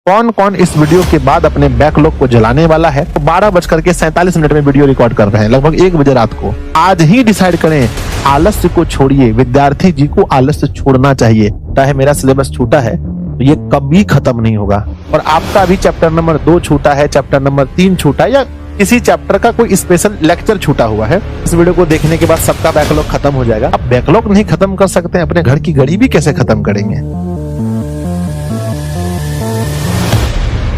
कौन कौन इस वीडियो के बाद अपने बैकलॉग को जलाने वाला है? तो 12:47 में वीडियो रिकॉर्ड कर रहे हैं, लगभग 1 बजे रात को। आज ही डिसाइड करें, आलस्य को छोड़िए। विद्यार्थी जी को आलस्य छोड़ना चाहिए। चाहे मेरा सिलेबस छूटा है तो ये कभी खत्म नहीं होगा। और आपका भी चैप्टर नंबर 2 छूटा है, चैप्टर नंबर 3 छूटा है, या किसी चैप्टर का कोई स्पेशल लेक्चर छूटा हुआ है, इस वीडियो को देखने के बाद सबका बैकलॉग खत्म हो जाएगा। अब बैकलॉग नहीं खत्म कर सकते हैं, अपने घर की घड़ी भी कैसे खत्म करेंगे?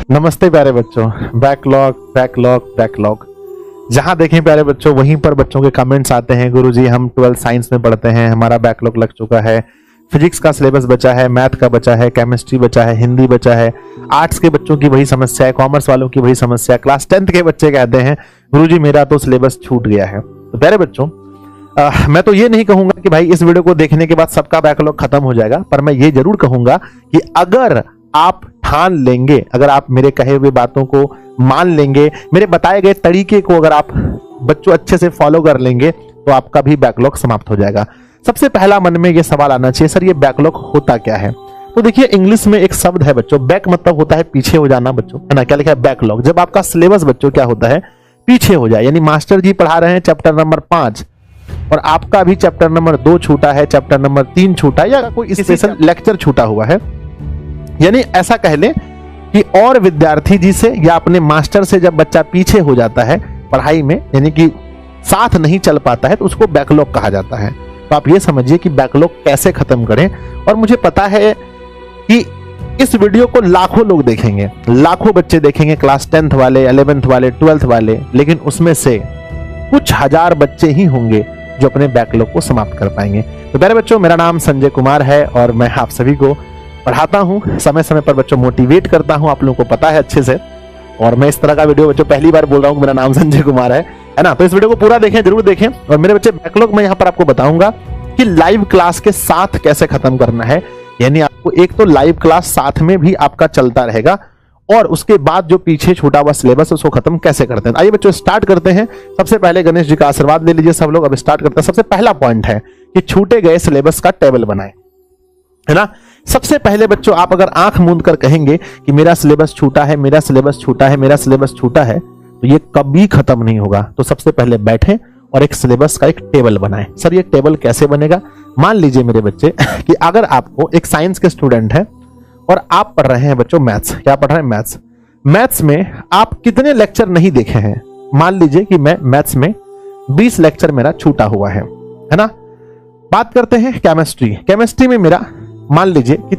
नमस्ते प्यारे बच्चों। बैकलॉग बैकलॉग बैकलॉग, जहां देखें प्यारे बच्चों वहीं पर बच्चों के कमेंट्स आते हैं, गुरुजी हम 12 साइंस में पढ़ते हैं, हमारा बैकलॉग लग चुका है, फिजिक्स का सिलेबस बचा है, मैथ का बचा है, केमिस्ट्री बचा है, हिंदी बचा है। आर्ट्स के बच्चों की वही समस्या है, कॉमर्स वालों की वही समस्या है। क्लास 10th के बच्चे कहते हैं गुरुजी मेरा तो सिलेबस छूट गया है। तो प्यारे बच्चों, मैं तो ये नहीं कहूंगा कि भाई इस वीडियो को देखने के बाद सबका बैकलॉग खत्म हो जाएगा, पर मैं ये जरूर कहूंगा कि अगर आप ठान लेंगे, अगर आप मेरे कहे हुए बातों को मान लेंगे, मेरे बताए गए तरीके को अगर आप बच्चों अच्छे से फॉलो कर लेंगे, तो आपका भी बैकलॉग समाप्त हो जाएगा। सबसे पहला मन में ये सवाल आना चाहिए, सर ये बैकलॉग होता क्या है? तो देखिए, इंग्लिश में एक शब्द है बच्चों, बैक मतलब होता है पीछे हो जाना बच्चों, है ना। क्या लिखा है? बैकलॉग। जब आपका सिलेबस बच्चों क्या होता है? पीछे हो जाए। यानी मास्टर जी पढ़ा रहे हैं चैप्टर नंबर 5 और आपका भी चैप्टर नंबर 2 छूटा है, चैप्टर नंबर 3 छूटा है, या कोई स्पेशल लेक्चर छूटा हुआ है। यानी ऐसा कह लें कि और विद्यार्थी जी से या अपने मास्टर से जब बच्चा पीछे हो जाता है पढ़ाई में, यानी कि साथ नहीं चल पाता है, तो उसको बैकलॉग कहा जाता है। तो आप ये समझिए कि बैकलॉग कैसे खत्म करें। और मुझे पता है कि इस वीडियो को लाखों लोग देखेंगे, लाखों बच्चे देखेंगे, क्लास 10th वाले, 11th वाले, 12th वाले, लेकिन उसमें से कुछ हजार बच्चे ही होंगे जो अपने बैकलॉग को समाप्त कर पाएंगे। तो प्यारे बच्चों, मेरा नाम संजय कुमार है और मैं आप सभी को पढ़ाता हूं, समय समय पर बच्चों मोटिवेट करता हूं, आप लोगों को पता है अच्छे से। और मैं इस तरह का वीडियो बच्चों पहली बार बोल रहा हूं, मेरा नाम संजय कुमार है ना। तो इस वीडियो को पूरा देखें, जरूर देखें। और मेरे बच्चे, बैकलॉग मैं यहां पर आपको बताऊंगा कि लाइव क्लास के साथ कैसे खत्म करना है। यानी आपको एक तो लाइव क्लास साथ में भी आपका चलता रहेगा, और उसके बाद जो पीछे छूटा हुआ सिलेबस उसको खत्म कैसे करते हैं। आइए बच्चों स्टार्ट करते हैं। सबसे पहले गणेश जी का आशीर्वाद ले लीजिए सब लोग। अब स्टार्ट करते हैं। सबसे पहला पॉइंट है कि छूटे गए सिलेबस का टेबल बनाएं, है ना। सबसे पहले बच्चों, आप अगर आंख मूंद कर कहेंगे कि मेरा सिलेबस छूटा है, मेरा सिलेबस छूटा है, मेरा सिलेबस छूटा है, तो ये कभी खत्म नहीं होगा। तो सबसे पहले बैठें और एक सिलेबस का एक टेबल बनाएं। सर ये टेबल कैसे बनेगा? मान लीजिए मेरे बच्चे कि अगर आपको एक साइंस के स्टूडेंट है और आप पढ़ रहे हैं बच्चों मैथ्स। क्या पढ़ रहे हैं? मैथ्स। मैथ्स में आप कितने लेक्चर नहीं देखे हैं? मान लीजिए कि मैं मैथ्स में 20 लेक्चर मेरा छूटा हुआ है ना। बात करते हैं केमिस्ट्री। केमिस्ट्री में मेरा मान लीजिए कि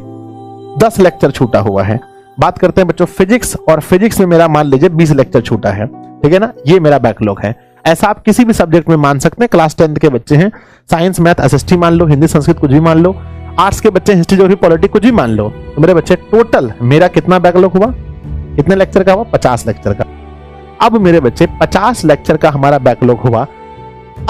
10 लेक्चर छूटा हुआ है। बात करते हैं बच्चों फिजिक्स, और फिजिक्स में मेरा मान लीजिए 20 लेक्चर छूटा है, ठीक है ना। ये मेरा बैकलॉग है। ऐसा आप किसी भी सब्जेक्ट में मान सकते हैं। क्लास 10th के बच्चे हैं, साइंस मैथ एसएसटी मान लो, हिंदी संस्कृत कुछ भी मान लो, आर्ट्स के बच्चे हिस्ट्री ज्योग्राफी पॉलिटिक्स कुछ भी मान लो। तो मेरे बच्चे टोटल मेरा कितना बैकलॉग हुआ? कितने लेक्चर का हुआ? 50 लेक्चर का। अब मेरे बच्चे 50 लेक्चर का हमारा बैकलॉग हुआ।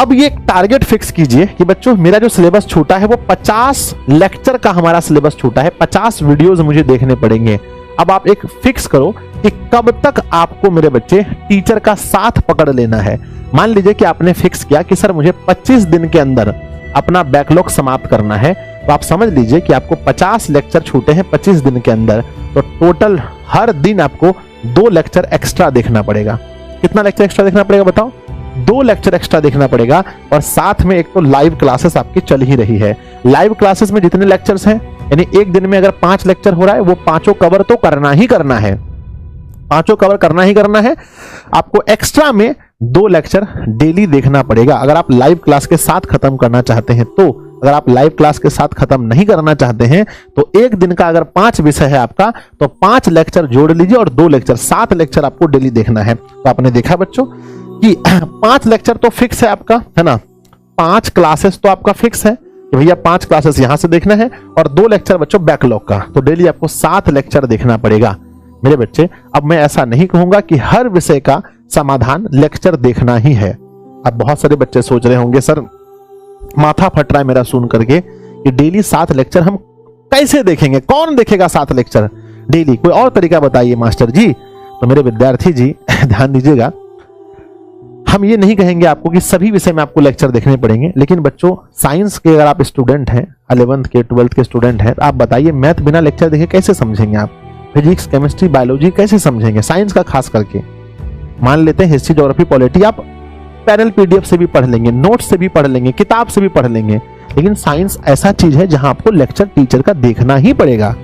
अब ये टारगेट फिक्स कीजिए कि बच्चों मेरा जो सिलेबस छूटा है वो 50 लेक्चर का हमारा सिलेबस छूटा है, 50 वीडियोस मुझे देखने पड़ेंगे। अब आप एक फिक्स करो कि कब तक आपको मेरे बच्चे टीचर का साथ पकड़ लेना है। मान लीजिए कि आपने फिक्स किया कि सर मुझे 25 दिन के अंदर अपना बैकलॉग समाप्त करना है, तो आप समझ लीजिए कि आपको 50 लेक्चर छूटे हैं 25 दिन के अंदर। तो टोटल हर दिन आपको 2 लेक्चर एक्स्ट्रा देखना पड़ेगा। कितना लेक्चर एक्स्ट्रा देखना पड़ेगा बताओ? 2 लेक्चर एक्स्ट्रा देखना पड़ेगा। और साथ में एक तो लाइव क्लासेस आपकी चल ही रही है। लाइव क्लासेस में जितने लेक्चर्स हैं, यानी एक दिन में अगर 5 लेक्चर हो रहा है, वो 5 कवर तो करना ही करना है, 5 कवर करना ही करना है। आपको एक्स्ट्रा में 2 लेक्चर डेली देखना पड़ेगा अगर आप लाइव क्लास के साथ खत्म करना चाहते हैं। तो अगर आप लाइव क्लास के साथ खत्म नहीं करना चाहते हैं, तो एक दिन का अगर 5 विषय है आपका, तो 5 लेक्चर जोड़ लीजिए और 2 लेक्चर, 7 लेक्चर आपको डेली देखना है। तो आपने देखा बच्चों कि 5 लेक्चर तो फिक्स है आपका, है ना। 5 क्लासेस तो आपका फिक्स है कि भैया 5 क्लासेस यहां से देखना है, और 2 लेक्चर बच्चों बैकलॉग का। तो डेली आपको 7 लेक्चर देखना पड़ेगा मेरे बच्चे। अब मैं ऐसा नहीं कहूंगा कि हर विषय का समाधान लेक्चर देखना ही है। अब बहुत सारे बच्चे सोच रहे होंगे सर माथा फट रहा है मेरा सुन करके कि डेली 7 लेक्चर हम कैसे देखेंगे, कौन देखेगा 7 लेक्चर डेली? कोई और तरीका बताइए मास्टर जी। तो मेरे विद्यार्थी जी ध्यान दीजिएगा, हम ये नहीं कहेंगे आपको कि सभी विषय में आपको लेक्चर देखने पड़ेंगे, लेकिन बच्चों साइंस के अगर आप स्टूडेंट हैं, 11th के 12th के स्टूडेंट हैं, तो आप बताइए मैथ बिना लेक्चर देखे कैसे समझेंगे आप? फिजिक्स, केमिस्ट्री, बायोलॉजी कैसे समझेंगे, साइंस का खास करके। मान लेते हैं हिस्ट्री, ज्योग्राफी, पॉलिटी आप पैनल पीडीएफ से भी पढ़ लेंगे, नोट्स से भी पढ़ लेंगे, किताब से भी पढ़ लेंगे, लेकिन साइंस ऐसा चीज है जहां आपको लेक्चर टीचर का देखना ही पड़ेगा।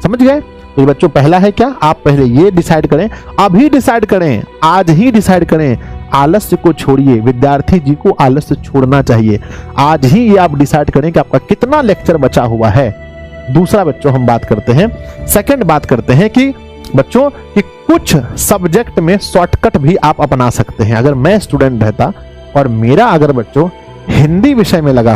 समझ गए? तो बच्चों पहला है क्या, आप पहले ये डिसाइड करें, अभी डिसाइड करें, आज ही डिसाइड करें, आलस्य को छोड़िए। विद्यार्थी जी को आलस्य छोड़ना चाहिए। आज ही ये आप डिसाइड करें कि आपका कितना लेक्चर बचा हुआ है। दूसरा बच्चों हम बात करते हैं, सेकंड बात करते हैं कि बच्चों कि कुछ सब्जेक्ट में शॉर्टकट भी आप अपना सकते हैं। अगर मैं स्टूडेंट रहता और मेरा अगर बच्चों हिंदी विषय में लगा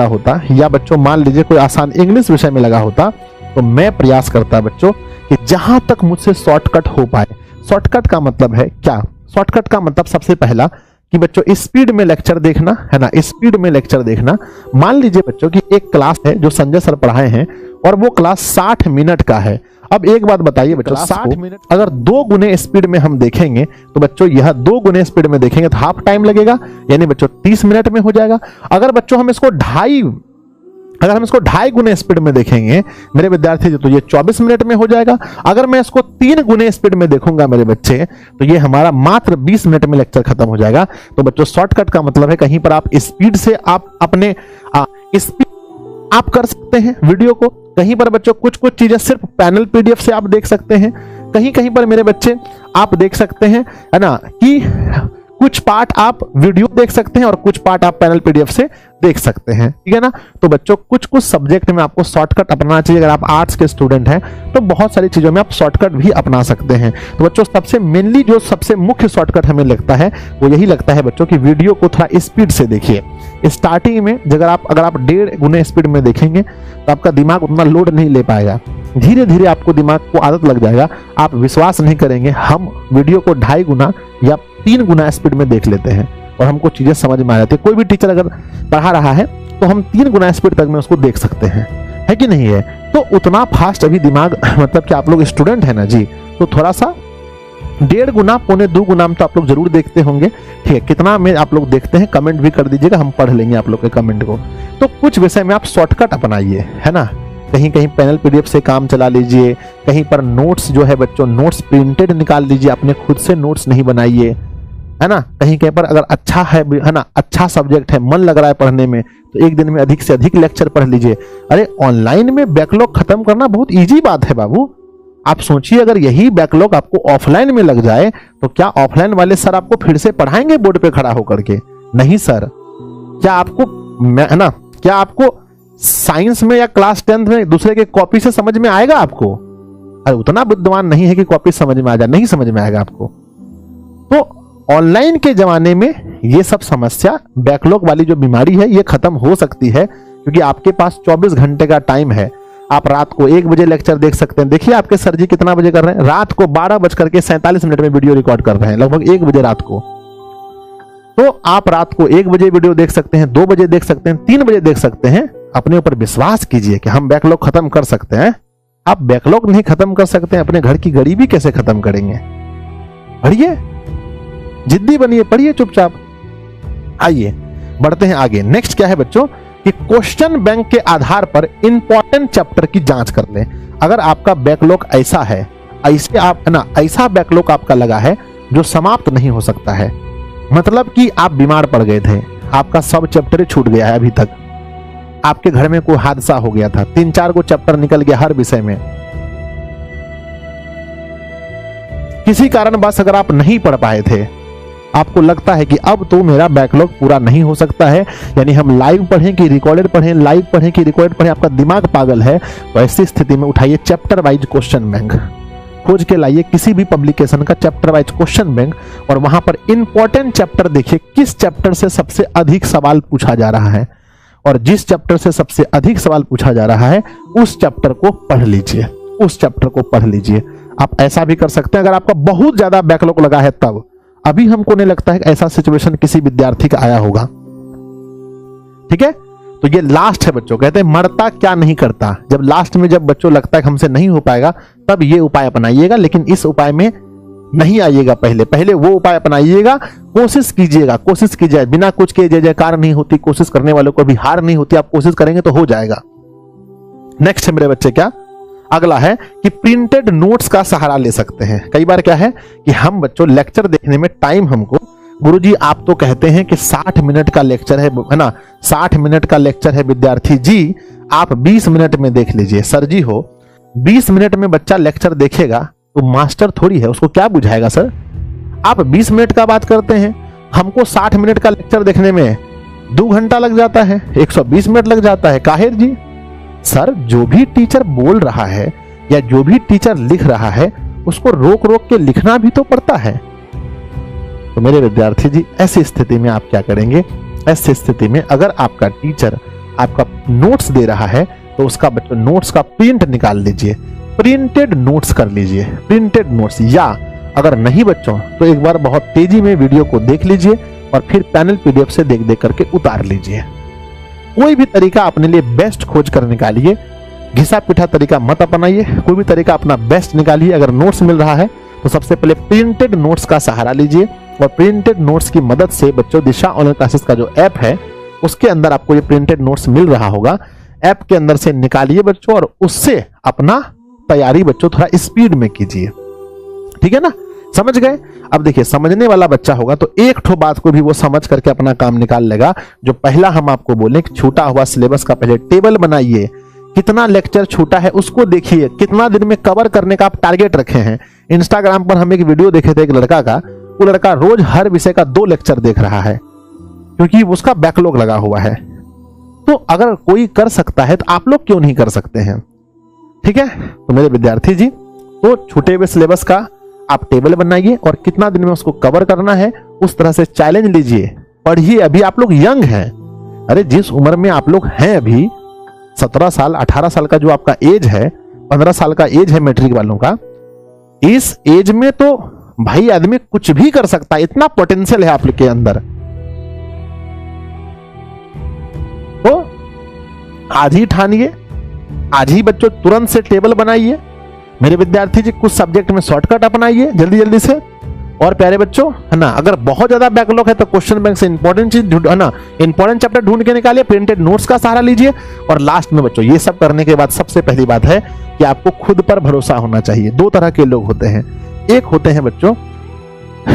होता या बच्चों मान लीजिए कोई आसान इंग्लिश विषय में लगा होता, तो मैं प्रयास करता बच्चों कि जहां तक मुझसे शॉर्टकट हो पाए। शॉर्टकट का मतलब है क्या? शॉर्टकट का मतलब सबसे पहला कि बच्चों स्पीड में लेक्चर देखना है ना, स्पीड में लेक्चर देखना। मान लीजिए बच्चों कि एक क्लास है जो संजय सर पढ़ाए हैं और वो क्लास 60 मिनट का है। अब एक बात बताइए बच्चों, 60 मिनट अगर 2 गुने स्पीड में हम देखेंगे तो बच्चों यह 2 गुने स्पीड में देखेंगे तो हाफ टाइम लगेगा, यानी बच्चों 30 मिनट में हो जाएगा। अगर बच्चों हम इसको 2.5 गुने स्पीड में देखेंगे मेरे विद्यार्थी, तो ये 24 मिनट में हो जाएगा। अगर मैं इसको 3 गुने स्पीड में देखूंगा मेरे बच्चे, तो ये हमारा मात्र 20 मिनट में लेक्चर खत्म हो जाएगा। तो बच्चों शॉर्टकट का मतलब है कहीं पर आप स्पीड से आप अपने स्पीड आप कर सकते हैं वीडियो को, कहीं पर बच्चों कुछ चीजें सिर्फ पैनल पीडीएफ से आप देख सकते हैं, कहीं पर मेरे बच्चे आप देख सकते हैं है ना कि कुछ पार्ट आप वीडियो देख सकते हैं और कुछ पार्ट आप पैनल पीडीएफ से देख सकते हैं, ठीक है ना। तो बच्चों कुछ सब्जेक्ट में आपको शॉर्टकट अपनाना चाहिए। अगर आप आर्ट्स के स्टूडेंट हैं तो बहुत सारी चीजों में आप शॉर्टकट भी अपना सकते हैं। तो बच्चों सबसे मेनली जो सबसे मुख्य शॉर्टकट हमें लगता है वो यही लगता है बच्चों की वीडियो को थोड़ा स्पीड से देखिए। स्टार्टिंग में अगर आप 1.5 गुने स्पीड में देखेंगे तो आपका दिमाग उतना लोड नहीं ले पाएगा। धीरे धीरे आपको दिमाग को आदत लग जाएगा, आप विश्वास नहीं करेंगे, हम वीडियो को 2.5 गुना या 3 गुना स्पीड में देख लेते हैं और हमको चीजें समझ में आ जाती है। कोई भी टीचर अगर पढ़ा रहा है तो हम 3 गुना स्पीड तक में उसको देख सकते हैं, है कि नहीं है? तो उतना फास्ट अभी दिमाग मतलब कि आप लोग स्टूडेंट है ना जी, तो थोड़ा सा 1.5 गुना 1.25 गुना में तो आप लोग जरूर देखते होंगे। ठीक है, कितना में आप लोग देखते हैं कमेंट भी कर दीजिएगा, हम पढ़ लेंगे आप लोग के कमेंट को। तो कुछ विषय में आप शॉर्टकट अपनाइए, है ना। कहीं पैनल पीडीएफ से काम चला लीजिए, कहीं पर नोट्स जो है बच्चों नोट्स प्रिंटेड निकाल लीजिए, अपने खुद से नोट्स नहीं बनाइए, है ना। कहीं पर अगर अच्छा है ना, अच्छा सब्जेक्ट है, मन लग रहा है पढ़ने में, तो एक दिन में अधिक से अधिक लेक्चर पढ़ लीजिए। अरे ऑनलाइन में बैकलॉग खत्म करना बहुत इजी बात है बाबू। आप सोचिए अगर यही बैकलॉग आपको ऑफलाइन में लग जाए तो क्या ऑफलाइन वाले सर आपको फिर से पढ़ाएंगे बोर्ड पे खड़ा होकर के? नहीं सर। क्या आपको है ना, क्या आपको साइंस में या क्लास 10th में दूसरे के कॉपी से समझ में आएगा आपको? अरे उतना बुद्धिमान नहीं है कि कॉपी समझ में आ जाए, नहीं समझ में आएगा आपको। तो ऑनलाइन के जमाने में ये सब समस्या, बैकलॉग वाली जो बीमारी है ये खत्म हो सकती है, क्योंकि आपके पास 24 घंटे का टाइम है। आप रात को 1 बजे लेक्चर देख सकते हैं। देखिए आपके सर जी कितना बजे कर रहे हैं, रात को 12:47 में वीडियो रिकॉर्ड कर रहे हैं, लगभग 1 बजे रात को। तो आप रात को 1 बजे वीडियो देख सकते हैं, 2 बजे देख सकते हैं, 3 बजे देख सकते हैं। अपने ऊपर विश्वास कीजिए कि हम बैकलॉग खत्म कर सकते हैं। आप बैकलॉग नहीं खत्म कर सकते हैं, अपने घर की गरीबी कैसे खत्म करेंगे? पढ़िए, जिद्दी बनिए, पढ़िए चुपचाप। आइए बढ़ते हैं आगे। नेक्स्ट क्या है बच्चों कि क्वेश्चन बैंक के आधार पर इंपॉर्टेंट चैप्टर की जांच कर लें। अगर आपका बैकलॉग ऐसा है, ऐसे आप है ना, ऐसा बैकलॉग आपका लगा है जो समाप्त नहीं हो सकता है, मतलब कि आप बीमार पड़ गए थे, आपका सब चैप्टर छूट गया है, अभी तक आपके घर में कोई हादसा हो गया था, 3-4 को चैप्टर निकल गया हर विषय में, किसी कारणवश अगर आप नहीं पढ़ पाए थे, आपको लगता है कि अब तो मेरा बैकलॉग पूरा नहीं हो सकता है, यानी हम लाइव पढ़ें कि रिकॉर्डेड पढ़ें, लाइव पढ़ें कि रिकॉर्डेड पढ़ें, आपका दिमाग पागल है, तो ऐसी स्थिति में उठाइए चैप्टर वाइज क्वेश्चन बैंक, खोज के लाइए किसी भी पब्लिकेशन का चैप्टर वाइज क्वेश्चन बैंक, और वहां पर इंपॉर्टेंट चैप्टर देखिए किस चैप्टर से सबसे अधिक सवाल पूछा जा रहा है, और जिस चैप्टर से सबसे अधिक सवाल पूछा जा रहा है उस चैप्टर को पढ़ लीजिए, उस चैप्टर को पढ़ लीजिए। आप ऐसा भी कर सकते हैं अगर आपका बहुत ज्यादा बैकलॉग लगा है तब। अभी हमको नहीं लगता है कि ऐसा सिचुएशन किसी विद्यार्थी का आया होगा, ठीक है। तो ये लास्ट है बच्चों, कहते हैं मरता क्या नहीं करता। जब लास्ट में जब बच्चों लगता है कि हमसे नहीं हो पाएगा, तब ये उपाय अपनाइएगा, लेकिन इस उपाय में नहीं आइएगा, पहले वो उपाय अपनाइएगा। कोशिश कीजिए, बिना कुछ के जय जयकार नहीं होती, कोशिश करने वालों को भी हार नहीं होती, आप कोशिश करेंगे तो हो जाएगा। नेक्स्ट है मेरे बच्चे क्या, अगला है कि प्रिंटेड नोट्स का सहारा ले सकते हैं। कई बार क्या है कि हम बच्चों लेक्चर देखने में टाइम हमको, गुरुजी आप तो कहते हैं कि 60 मिनट का लेक्चर है ना, 60 मिनट का लेक्चर है विद्यार्थी जी, आप 20 मिनट में देख लीजिए। सर जी हो 20 मिनट में बच्चा लेक्चर देखेगा तो मास्टर थोड़ी है, उसको क्या बुझाएगा सर? आप 20 मिनट का बात करते हैं, हमको 60 मिनट का लेक्चर देखने में 2 घंटा लग जाता है, 120 मिनट लग जाता है। काहिर जी सर, जो भी टीचर बोल रहा है या जो भी टीचर लिख रहा है उसको रोक रोक के लिखना भी तो पड़ता है। तो मेरे विद्यार्थी जी ऐसी स्थिति में आप क्या करेंगे? ऐसी स्थिति में अगर आपका टीचर आपका नोट्स दे रहा है तो उसका बच्चों नोट्स का प्रिंट निकाल लीजिए, प्रिंटेड नोट्स कर लीजिए, प्रिंटेड नोट्स। या अगर नहीं बच्चों तो एक बार बहुत तेजी में वीडियो को देख लीजिए और फिर पैनल पीडीएफ से देख देख करके उतार लीजिए। कोई भी तरीका अपने लिए बेस्ट खोज कर निकालिए, घिसा पिटा तरीका मत अपनाइए, कोई भी तरीका अपना बेस्ट निकालिए। अगर नोट्स मिल रहा है तो सबसे पहले प्रिंटेड नोट्स का सहारा लीजिए और प्रिंटेड नोट्स की मदद से बच्चों दिशा ऑनलाइन क्लासेस का जो ऐप है उसके अंदर आपको ये प्रिंटेड नोट्स मिल रहा होगा, ऐप के अंदर से निकालिए बच्चों और उससे अपना तैयारी बच्चों थोड़ा स्पीड में कीजिए। ठीक है ना, समझ गए? अब देखिए समझने वाला बच्चा होगा तो एक ठो बात को भी वो समझ करके अपना काम निकाल लेगा। जो पहला हम आपको बोले कि छूटा हुआ सिलेबस का पहले टेबल बनाइए, कितना लेक्चर छूटा है उसको देखिए, कितना दिन में कवर करने का आप टारगेट रखे हैं। इंस्टाग्राम पर हम एक वीडियो देखे थे एक लड़का का, वो लड़का रोज हर विषय का 2 लेक्चर देख रहा है क्योंकि उसका बैकलॉग लगा हुआ है। तो अगर कोई कर सकता है तो आप लोग क्यों नहीं कर सकते हैं? ठीक है, तो मेरे विद्यार्थी जी तो छूटे हुए सिलेबस का आप टेबल बनाइए और कितना दिन में उसको कवर करना है उस तरह से चैलेंज लीजिए, पढ़िए। अभी आप लोग यंग हैं, अरे जिस उम्र में आप लोग हैं अभी 17 साल 18 साल का जो आपका एज है, 15 साल का एज है मैट्रिक वालों का, इस एज में तो भाई आदमी कुछ भी कर सकता है, इतना पोटेंशियल है आप लोग के अंदर। तो आज ही ठानिए, आज ही बच्चों तुरंत से टेबल बनाइए। मेरे विद्यार्थी जी कुछ सब्जेक्ट में शॉर्टकट अपनाइए जल्दी जल्दी से। और प्यारे बच्चों है ना, अगर बहुत ज्यादा बैकलॉग है तो क्वेश्चन बैंक से इंपॉर्टेंट चीज है ना, इंपॉर्टेंट चैप्टर ढूंढ के निकालिए, प्रिंटेड नोट्स का सहारा लीजिए। और लास्ट में बच्चों ये सब करने के बाद सबसे पहली बात है कि आपको खुद पर भरोसा होना चाहिए। 2 तरह के लोग होते हैं, एक होते हैं बच्चों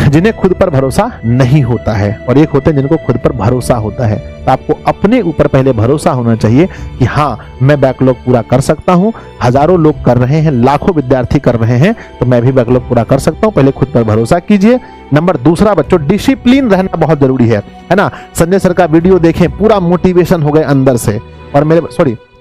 जिन्हें खुद पर भरोसा नहीं होता है और एक होते हैं जिनको खुद पर भरोसा होता है। तो आपको अपने ऊपर पहले भरोसा होना चाहिए कि हाँ मैं बैकलॉग पूरा कर सकता हूं, हजारों लोग कर रहे हैं, लाखों विद्यार्थी कर रहे हैं, तो मैं भी बैकलॉग पूरा कर सकता हूं। पहले खुद पर भरोसा कीजिए। नंबर दूसरा बच्चों डिसिप्लिन रहना बहुत जरूरी है ना। संजय सर का वीडियो देखें, पूरा मोटिवेशन हो गए अंदर से और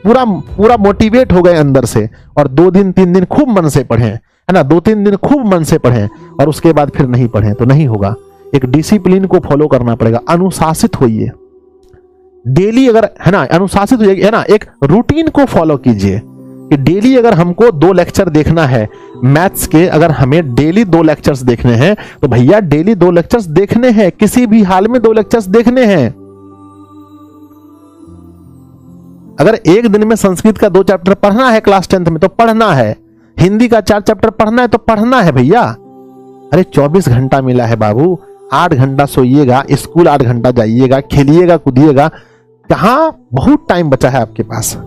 पूरा मोटिवेट हो गए अंदर से और 2 दिन 3 दिन खूब मन से पढ़ें है ना, 2-3 दिन खूब मन से पढ़ें और उसके बाद फिर नहीं पढ़ें तो नहीं होगा। एक डिसिप्लिन को फॉलो करना पड़ेगा, अनुशासित होइए डेली, अगर है ना अनुशासित होइए है ना, एक रूटीन को फॉलो कीजिए कि डेली अगर हमको 2 लेक्चर देखना है मैथ्स के, अगर हमें डेली 2 लेक्चर्स देखने हैं तो भैया डेली 2 लेक्चर्स देखने हैं, किसी भी हाल में 2 लेक्चर्स देखने हैं। अगर एक दिन में संस्कृत का 2 चैप्टर पढ़ना है क्लास 10th में तो पढ़ना है, हिंदी का 4 चैप्टर पढ़ना है तो पढ़ना है भैया। अरे 24 घंटा मिला है बाबू, 8 घंटा सोइएगा, स्कूल 8 घंटा जाइएगा, खेलिएगा कूदिएगा, कहां बहुत टाइम बचा है आपके पास,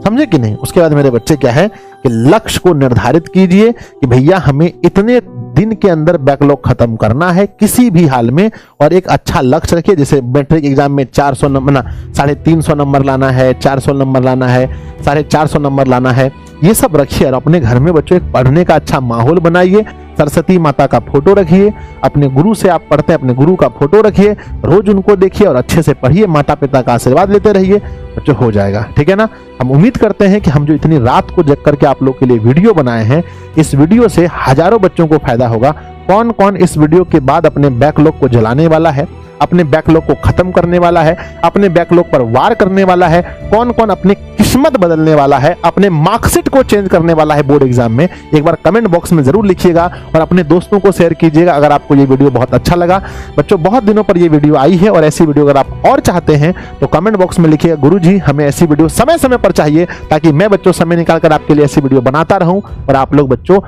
समझे कि नहीं? उसके बाद मेरे बच्चे क्या है कि लक्ष्य को निर्धारित कीजिए कि भैया हमें इतने दिन के अंदर बैकलॉग खत्म करना है किसी भी हाल में, और एक अच्छा लक्ष्य रखिए। जैसे मैट्रिक एग्जाम में 400 नंबर ना 350 नंबर लाना है, 400 नंबर लाना है, 450 नंबर लाना है, ये सब रखिए। और अपने घर में बच्चों एक पढ़ने का अच्छा माहौल बनाइए, सरस्वती माता का फोटो रखिए, अपने गुरु से आप पढ़ते हैं अपने गुरु का फोटो रखिए, रोज उनको देखिए और अच्छे से पढ़िए, माता पिता का आशीर्वाद लेते रहिए, बच्चों हो जाएगा। ठीक है ना? हम उम्मीद करते हैं कि हम जो इतनी रात को जग करके आप लोग के लिए वीडियो बनाए हैं, इस वीडियो से हजारों बच्चों को फायदा होगा। कौन कौन इस वीडियो के बाद अपने बैकलॉग को जलाने वाला है, अपने बैकलॉग को खत्म करने वाला है, अपने बैकलॉग पर वार करने वाला है, कौन कौन अपनी किस्मत बदलने वाला है, अपने मार्कशीट को चेंज करने वाला है बोर्ड एग्जाम में, एक बार कमेंट बॉक्स में जरूर लिखिएगा और अपने दोस्तों को शेयर कीजिएगा अगर आपको ये वीडियो बहुत अच्छा लगा। बच्चों बहुत दिनों पर ये वीडियो आई है और ऐसी वीडियो अगर आप और चाहते हैं तो कमेंट बॉक्स में लिखिएगा गुरुजी हमें ऐसी वीडियो समय समय पर चाहिए, ताकि मैं बच्चों समय निकालकर आपके लिए ऐसी वीडियो बनाता रहूं और आप लोग बच्चों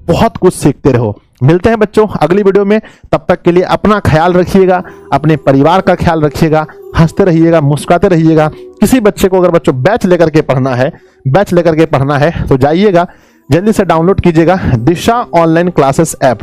बहुत कुछ सीखते रहो। मिलते हैं बच्चों अगली वीडियो में, तब तक के लिए अपना ख्याल रखिएगा, अपने परिवार का ख्याल रखिएगा, हंसते रहिएगा, मुस्कुराते रहिएगा। किसी बच्चे को अगर बच्चों बैच लेकर के पढ़ना है तो जाइएगा जल्दी से डाउनलोड कीजिएगा दिशा ऑनलाइन क्लासेस ऐप,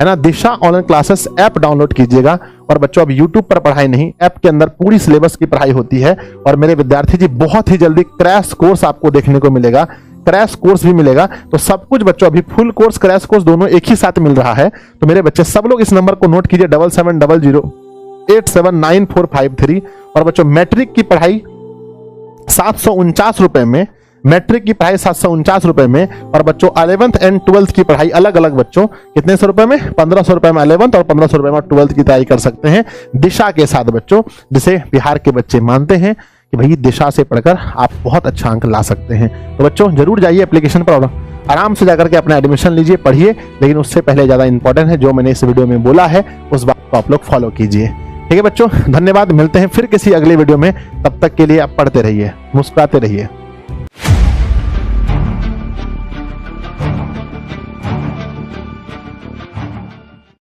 है ना, दिशा ऑनलाइन क्लासेस ऐप डाउनलोड कीजिएगा। और बच्चों अब YouTube पर पढ़ाई नहीं, ऐप के अंदर पूरी सिलेबस की पढ़ाई होती है। और मेरे विद्यार्थी जी बहुत ही जल्दी क्रैश कोर्स आपको देखने को मिलेगा, क्रैश कोर्स भी मिलेगा। तो सब कुछ बच्चों अभी फुल कोर्स क्रैश कोर्स दोनों एक ही साथ मिल रहा है। तो मेरे बच्चे सब लोग इस नंबर को नोट कीजिए 7700879453। और बच्चों मैट्रिक की पढ़ाई 749 रुपए में, मैट्रिक की पढ़ाई 749 रुपए में। और बच्चों 11th एंड 12th की पढ़ाई अलग अलग बच्चों कितने सौ रुपए में, 1500 रुपए में 11th और 1500 रुपए में 12th की तैयारी कर सकते हैं दिशा के साथ बच्चों, जिसे बिहार के बच्चे मानते हैं कि भाई दिशा से पढ़कर आप बहुत अच्छा अंक ला सकते हैं। तो बच्चों जरूर जाइए एप्लीकेशन पर और आराम से जाकर के अपना एडमिशन लीजिए, पढ़िए। लेकिन उससे पहले ज्यादा इंपॉर्टेंट है जो मैंने इस वीडियो में बोला है, उस बात को आप लोग फॉलो कीजिए। ठीक है बच्चों, धन्यवाद। मिलते हैं फिर किसी अगले वीडियो में, तब तक के लिए आप पढ़ते रहिए, मुस्कुराते रहिए।